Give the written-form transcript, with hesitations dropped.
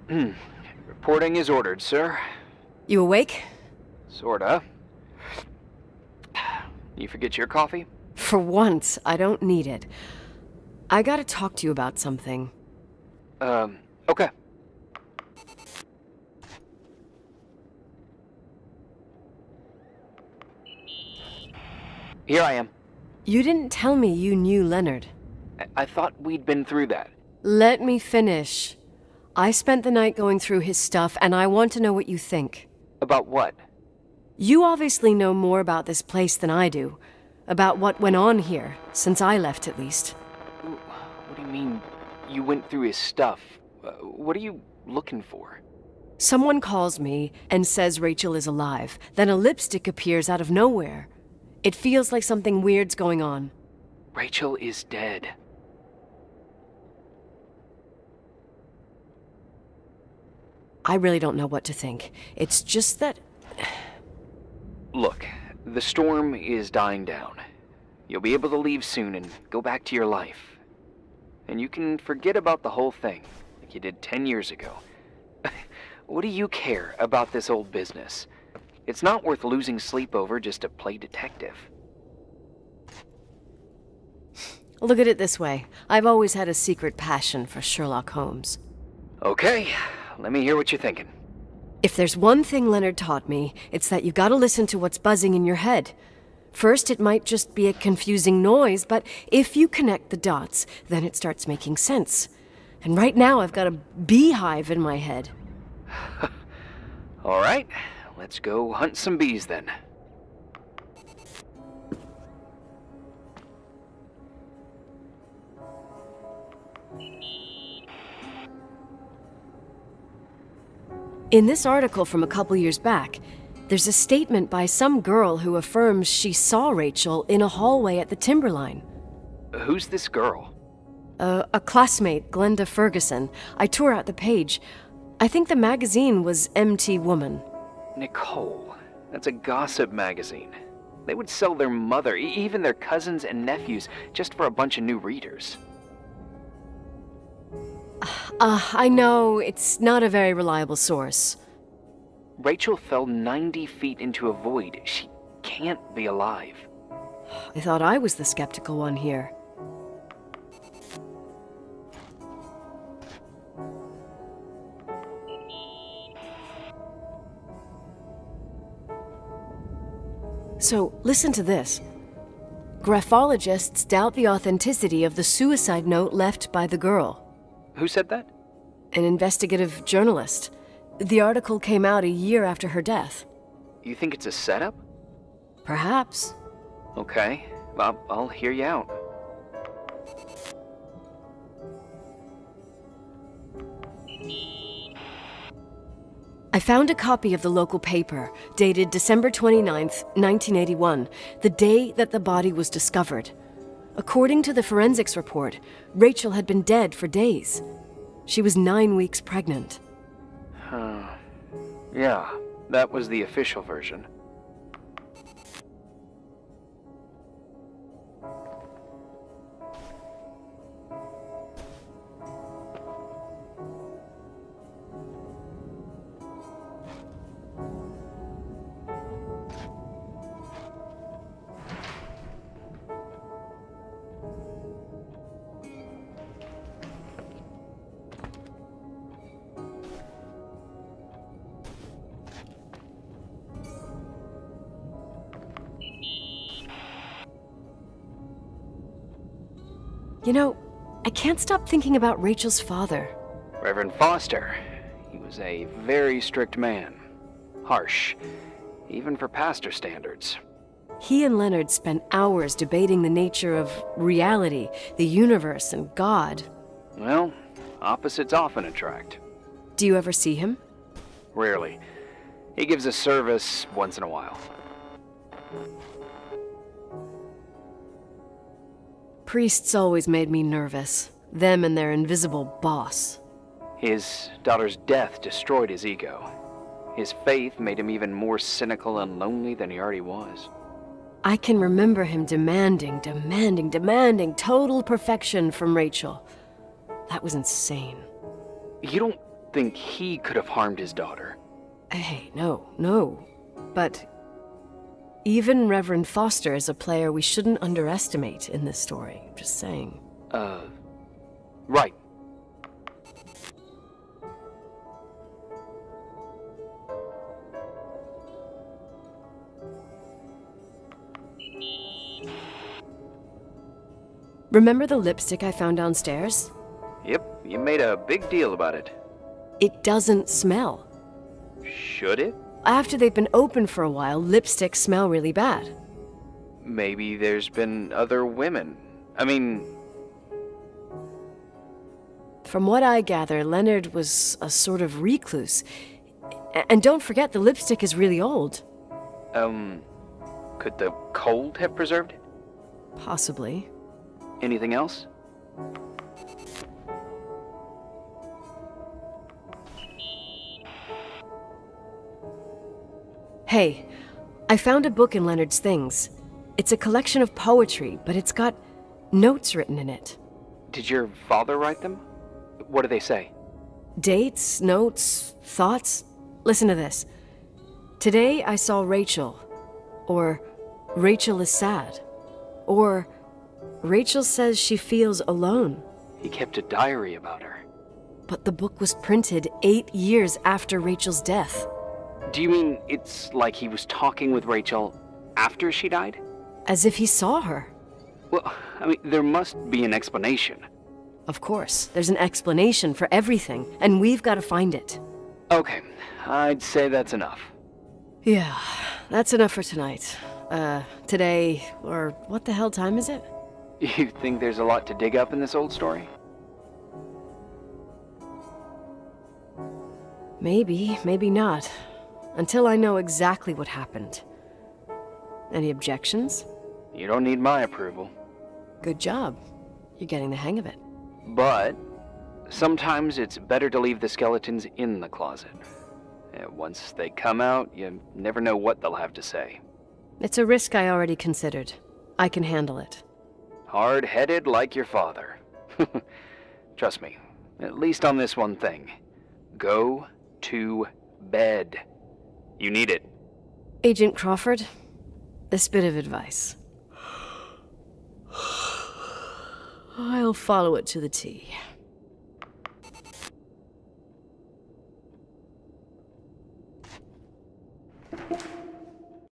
Reporting is ordered, sir. You awake? Sorta. You forget your coffee? For once, I don't need it. I gotta talk to you about something. Okay. Here I am. You didn't tell me you knew Leonard. I thought we'd been through that. Let me finish. I spent the night going through his stuff, and I want to know what you think. About what? You obviously know more about this place than I do. About what went on here, since I left at least. What do you mean, you went through his stuff? What are you looking for? Someone calls me and says Rachel is alive. Then a lipstick appears out of nowhere. It feels like something weird's going on. Rachel is dead. I really don't know what to think. It's just that... Look, the storm is dying down. You'll be able to leave soon and go back to your life. And you can forget about the whole thing, like you did 10 years ago. What do you care about this old business? It's not worth losing sleep over just to play detective. Look at it this way. I've always had a secret passion for Sherlock Holmes. Okay, let me hear what you're thinking. If there's one thing Leonard taught me, it's that you gotta listen to what's buzzing in your head. First, it might just be a confusing noise, but if you connect the dots, then it starts making sense. And right now, I've got a beehive in my head. All right, let's go hunt some bees then. In this article from a couple years back, there's a statement by some girl who affirms she saw Rachel in a hallway at the Timberline. Who's this girl? A classmate, Glenda Ferguson. I tore out the page. I think the magazine was MT Woman. Nicole, that's a gossip magazine. They would sell their mother, even their cousins and nephews, just for a bunch of new readers. I know, it's not a very reliable source. Rachel fell 90 feet into a void. She can't be alive. I thought I was the skeptical one here. So, listen to this. Graphologists doubt the authenticity of the suicide note left by the girl. Who said that? An investigative journalist. The article came out a year after her death. You think it's a setup? Perhaps. Okay, I'll hear you out. I found a copy of the local paper, dated December 29th, 1981, the day that the body was discovered. According to the forensics report, Rachel had been dead for days. She was 9 weeks pregnant. Yeah, that was the official version. You know, I can't stop thinking about Rachel's father. Reverend Foster. He was a very strict man. Harsh, even for pastor standards. He and Leonard spent hours debating the nature of reality, the universe, and God. Well, opposites often attract. Do you ever see him? Rarely. He gives a service once in a while. Priests always made me nervous. Them and their invisible boss. His daughter's death destroyed his ego. His faith made him even more cynical and lonely than he already was. I can remember him demanding total perfection from Rachel. That was insane. You don't think he could have harmed his daughter. Hey, no. But even Reverend Foster is a player we shouldn't underestimate in this story. Just saying. Right. Remember the lipstick I found downstairs? Yep, you made a big deal about it. It doesn't smell. Should it? After they've been open for a while, lipsticks smell really bad. Maybe there's been other women. I mean... From what I gather, Leonard was a sort of recluse. And don't forget, the lipstick is really old. Could the cold have preserved it? Possibly. Anything else? Hey, I found a book in Leonard's things. It's a collection of poetry, but it's got notes written in it. Did your father write them? What do they say? Dates, notes, thoughts. Listen to this. Today I saw Rachel. Or Rachel is sad. Or Rachel says she feels alone. He kept a diary about her. But the book was printed 8 years after Rachel's death. Do you mean it's like he was talking with Rachel after she died? As if he saw her. Well, I mean, there must be an explanation. Of course, there's an explanation for everything, and we've got to find it. Okay, I'd say that's enough. Yeah, that's enough for tonight. Today, or what the hell time is it? You think there's a lot to dig up in this old story? Maybe, maybe not. Until I know exactly what happened. Any objections? You don't need my approval. Good job. You're getting the hang of it. But sometimes it's better to leave the skeletons in the closet. Once they come out, you never know what they'll have to say. It's a risk I already considered. I can handle it. Hard-headed like your father. Trust me, at least on this one thing. Go to bed. You need it. Agent Crawford, this bit of advice. I'll follow it to the T.